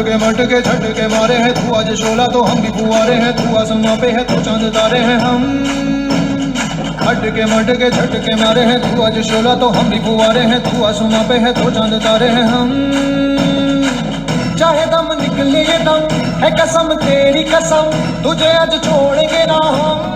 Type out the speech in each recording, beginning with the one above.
झटके मटके झटके मारे हैं, तू आज शोला तो हम भी फुआरे हैं, तू आसमां पे है तो चांद तारे हैं हम। झटके मटके झटके मारे हैं, तू आज शोला तो हम भी फुआरे हैं, तू आसमां पे है तो चांद तारे हैं हम। चाहे दम निकले ये दम है कसम तेरी कसम, तुझे आज छोड़ेंगे ना हम।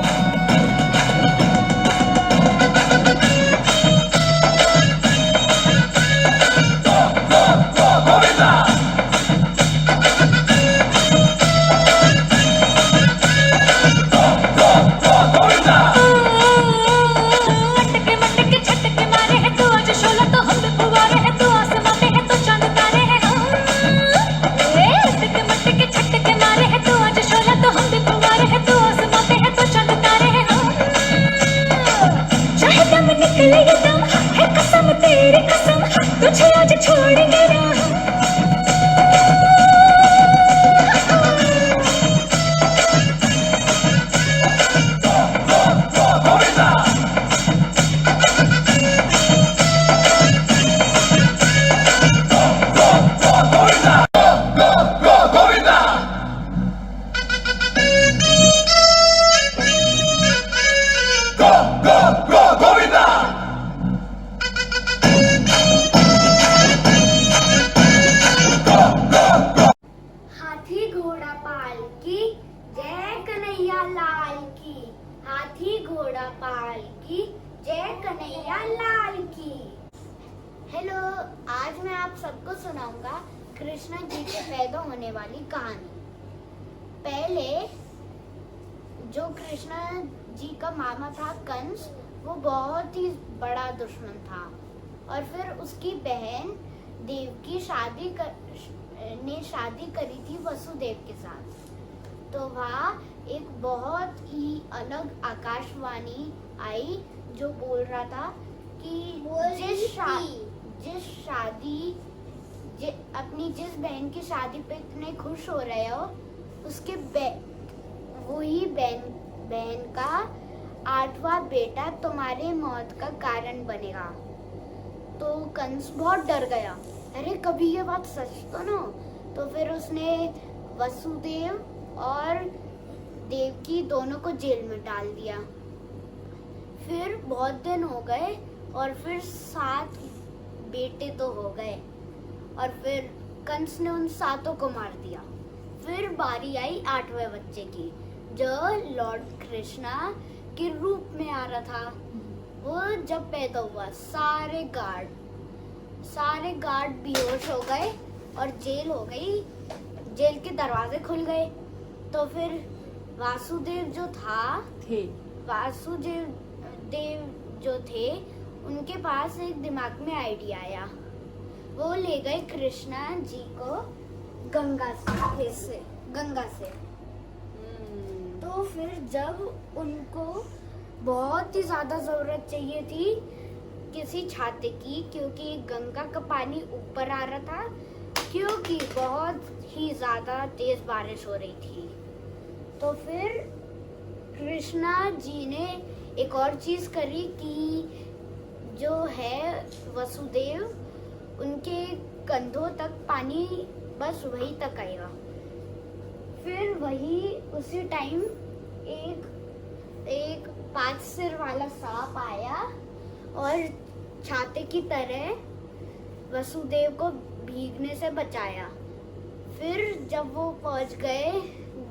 तुझे आज छोड़ेंगे ना हम। हाथी घोड़ा पाल की जय कन्हैया लाल की, हाथी घोड़ा पाल की जय कन्हैया लाल की। हेलो, आज मैं आप सबको सुनाऊंगा कृष्ण जी के पैदा होने वाली कहानी। पहले जो कृष्ण जी का मामा था कंस, वो बहुत ही बड़ा दुश्मन था, और फिर उसकी बहन देवकी ने शादी करी थी वसुदेव के साथ। तो वहाँ एक बहुत ही अलग आकाशवाणी आई जो बोल रहा था कि अपनी जिस बहन की शादी पे इतने खुश हो रहे हो, उसके वही बहन का 8वां बेटा तुम्हारे मौत का कारण बनेगा। तो कंस बहुत डर गया, अरे कभी ये बात सच तो ना। तो फिर उसने वसुदेव और देवकी दोनों को जेल में डाल दिया। फिर बहुत दिन हो गए और फिर 7 बेटे तो हो गए, और फिर कंस ने उन 7 को मार दिया। फिर बारी आई 8वें बच्चे की, जो लॉर्ड कृष्णा के रूप में आ रहा था। वो जब पैदा हुआ, सारे गार्ड बेहोश हो गए और जेल हो गई, जेल के दरवाजे खुल गए। तो फिर वासुदेव जो थे उनके पास एक दिमाग में आइडिया आया। वो ले गए कृष्णा जी को गंगा से। तो फिर जब उनको बहुत ही ज्यादा जरूरत चाहिए थी किसी छाते की, क्योंकि गंगा का पानी ऊपर आ रहा था, क्योंकि बहुत ही ज्यादा तेज बारिश हो रही थी। तो फिर कृष्णा जी ने एक और चीज करी कि जो है वसुदेव, उनके कंधों तक पानी बस वही तक आएगा। फिर उसी टाइम एक 5 सिर वाला सांप आया और छाते की तरह वसुदेव को भीगने से बचाया। फिर जब वो पहुंच गए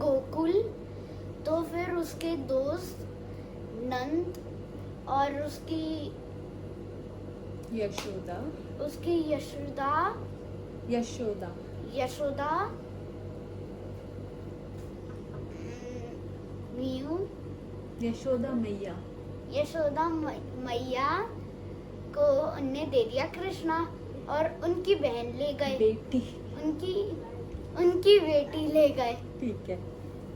गोकुल, तो फिर उसके दोस्त नंद और उसकी यशोदा यशोदा मैया को उनने दे दिया कृष्णा, और उनकी बहन ले गए, उनकी बेटी ले गए। ठीक है।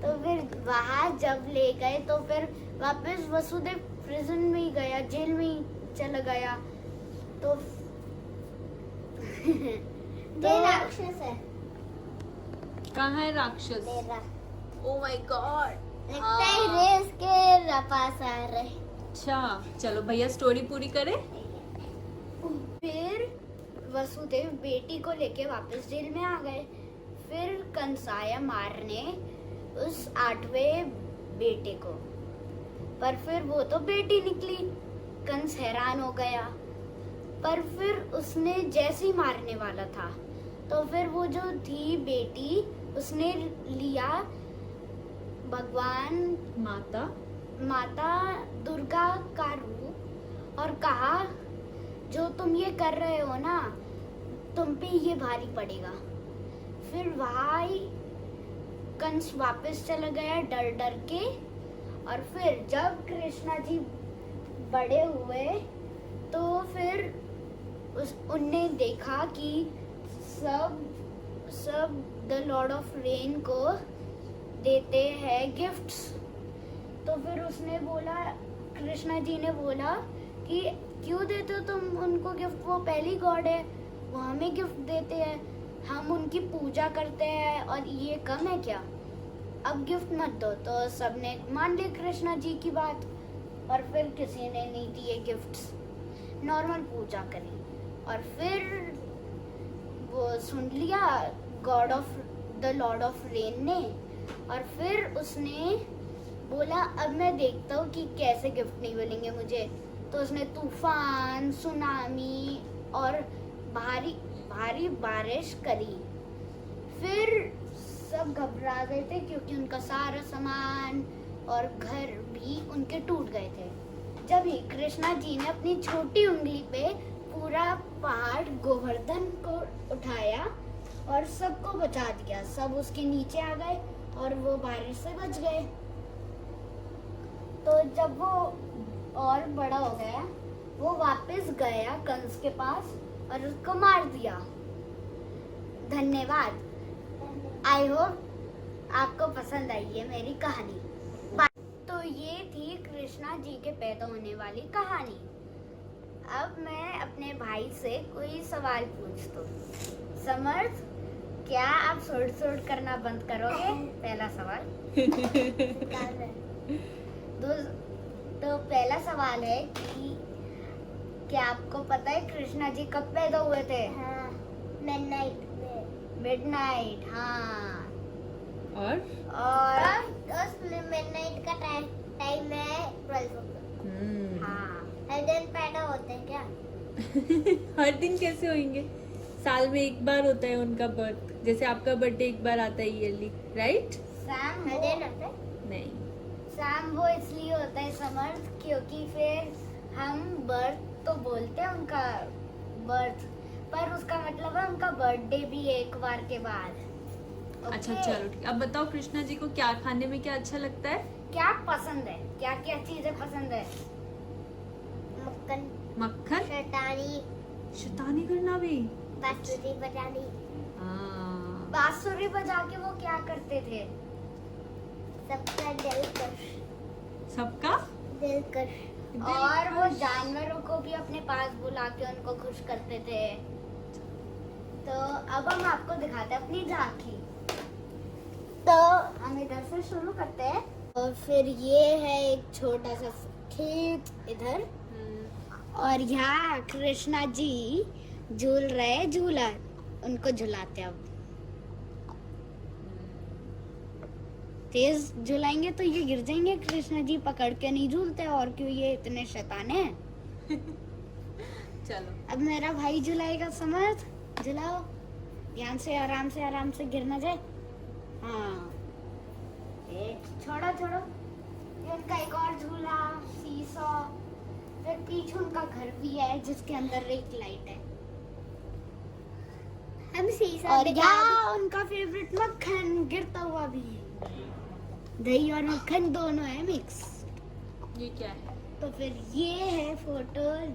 तो फिर वहाँ जब ले गए तो फिर वापस वसुदेव प्रिजन में ही गया, जेल में ही चला गया। तो राक्षस है। कहाँ है राक्षस? ओ माय गॉड, लगता है रेस के पास आ रहे। अच्छा चलो भैया स्टोरी पूरी करें। फिर वसुदेव बेटी को लेके वापस जेल में आ गए। फिर कंस आया मारने उस 8वें बेटे को, पर फिर वो तो बेटी निकली। कंस हैरान हो गया, पर फिर उसने जैसे ही मारने वाला था तो फिर वो जो थी बेटी, उसने लिया भगवान माता दुर्गा का रूप और कहा, जो तुम ये कर रहे हो ना, तुम पे ये भारी पड़ेगा। फिर भाई कंस वापस चला गया डर डर के। और फिर जब कृष्णा जी बड़े हुए तो फिर उनने देखा कि सब द लॉर्ड ऑफ रेन को देते हैं गिफ्ट्स। तो फिर उसने बोला, कृष्णा जी ने बोला कि क्यों देते हो तुम उनको गिफ्ट, वो पहली गॉड है, वो हमें गिफ्ट देते हैं, हम उनकी पूजा करते हैं और ये कम है क्या, अब गिफ्ट मत दो। तो सबने मान लिया कृष्णा जी की बात, और फिर किसी ने नहीं दिए गिफ्ट्स, नॉर्मल पूजा करी। और फिर वो सुन लिया God of the Lord of rain ने, और फिर उसने बोला अब मैं देखता हूँ कि कैसे गिफ्ट नहीं मिलेंगे मुझे। तो उसने तूफान, सुनामी और भारी बारिश करी। फिर सब घबरा गए थे क्योंकि उनका सारा सामान और घर भी उनके टूट गए थे। जब ही कृष्णा जी ने अपनी छोटी उंगली पे पूरा पहाड़ गोवर्धन को उठाया और सबको बचा दिया। सब उसके नीचे आ गए और वो बारिश से बच गए। तो जब वो और बड़ा हो गया, वो वापस गया कंस के पास और उसको मार दिया। धन्यवाद। आई होप आपको पसंद आई है मेरी कहानी। तो ये थी कृष्णा जी के पैदा होने वाली कहानी। अब मैं अपने भाई से कोई सवाल पूछता हूँ। समर्थ, क्या आप सुड़ करना बंद करोगे? पहला सवाल। तो पहला सवाल है कि क्या आपको पता है कृष्णा जी कब पैदा हुए थे? हाँ, मिडनाइट, हाँ। और मिडनाइट का टाइम है 12 हाँ। हर दिन पैदा होते हैं क्या? हर दिन कैसे होंगे? साल में एक बार होता है उनका बर्थ, जैसे आपका बर्थडे एक बार आता है ईयरली, राइट? सैम हर दिन होता है? नहीं, सैम वो इसलिए होता है समर्थ, क्योंकि फिर हम बर्थ तो बोलते हैं उनका बर्थ, पर उसका मतलब है उनका बर्थडे भी एक बार के बाद। अच्छा ओके? चलो ठीक। अब बताओ कृष्णा जी को क्या खाने में क्या अच्छा लगता है? क्या पसंद है, क्या क्या चीजें पसंद है? मक्खन, मक्खन, शैतानी करना भी। बांसुरी बजानी, हाँ। बांसुरी बजा के वो क्या करते थे? सबका सबका दिल कर। और वो जानवरों को भी अपने पास बुला के उनको खुश करते थे। तो अब हम आपको दिखाते हैं अपनी झांकी। तो हम इधर से शुरू करते हैं। और फिर ये है एक छोटा सा खेत इधर, और यहाँ कृष्णा जी झूल रहे झूला, उनको झुलाते हैं। अब तेज झुलाएंगे तो ये गिर जाएंगे। कृष्णा जी पकड़ के नहीं झूलते, और क्यों ये इतने शैतान हैं। चलो अब मेरा भाई झुलाएगा। समर्थ, झुलाओ, ध्यान से, आराम से गिर ना जाए। हाँ, छोड़ो। ये उनका एक और झूला, सीसॉ। फिर पीछे उनका घर भी है जिसके अंदर एक लाइट है। हम सीसा और यहाँ उनका फेवरेट मक्खन गिरता हुआ भी है। दही और मक्खन दोनों है मिक्स। ये क्या है? तो फिर ये है फोटो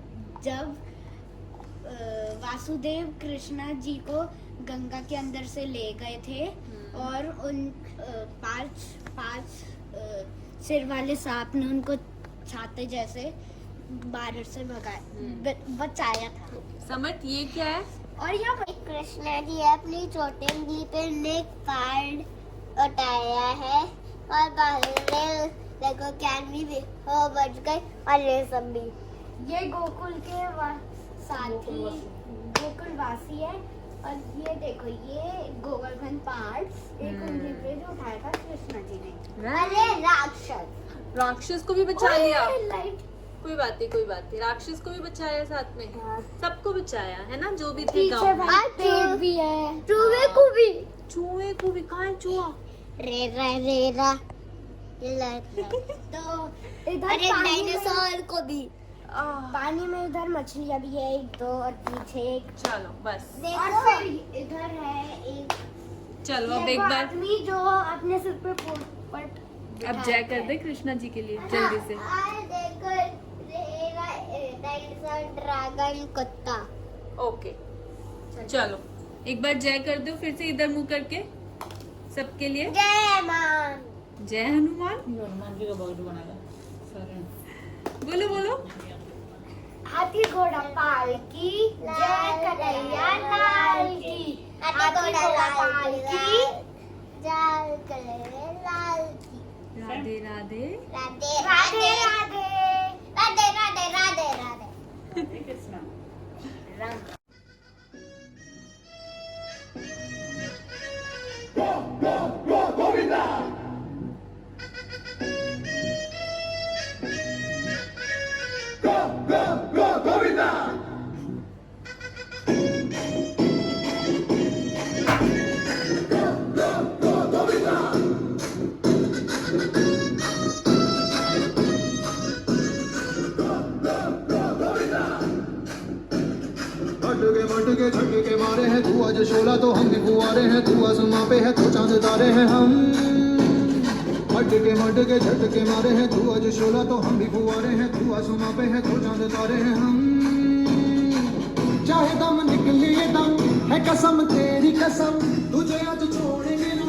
जब वासुदेव कृष्णा जी को गंगा के अंदर से ले गए थे और उन पांच सिर वाले सांप ने उनको छाते जैसे बाहर से बचाया था। समर्थ, ये क्या है? और यहाँ पर कृष्णा जी अपनी छोटी उंगली पे नेक कार्ड उठाया है और बाहर देखो कैन भी हो बच गए और ये सब भी। ये गोकुल के साथी गोकुल वासी है। और ये देखो, ये गोवर्धन पार्ट्स एक उंगली पे जो उठाया था कृष्णा जी ने। अरे राक्षस। राक्षस को भी बचा लिया। लाइट कोई बात नहीं, कोई बात नहीं, राक्षस को भी बचाया साथ में, सबको बचाया है ना, जो भी थे पीछे गाँव में। भाई पेड़ भी है। चूहे को भी। चूहे को भी, कहाँ है चूहा? रेरा ये लड़का। तो इधर अरे पानी में, डायनासोर को भी। पानी में इधर मछलियां भी है एक दो, और पीछे एक, चलो बस, और फिर इधर है एक, चलो अब ये एक वो बार आदमी जो अपने सिर पे पोपट अब जय कर दे कृष्णा जी के लिए जल्दी से। और देखो डायनासोर, ड्रैगन, कुत्ता। ओके चलो एक बार जय कर दो फिर से इधर मुंह करके सबके लिए। जय मान। जय हनुमान। बोलो बोलो। हाथी घोड़ा पाल की जय कन्हैया लाल की। हाथी घोड़ा पाल की जय कन्हैया लाल की। राधे राधे। राधे राधे राधे राधे। राधे राधे राधे राधे। मटके झटके मारे हैं तू आज शोला तो हम भी फुआरे हैं, तू आसमां पे है तो चांद तारे हैं हम। मटके झटके मारे हैं तू आज शोला तो हम भी फुआरे हैं, तू आसमां पे है तो चांद तारे हैं हम। चाहे दम निकले दम है कसम तेरी कसम, तुझे आज छोड़ेंगे ना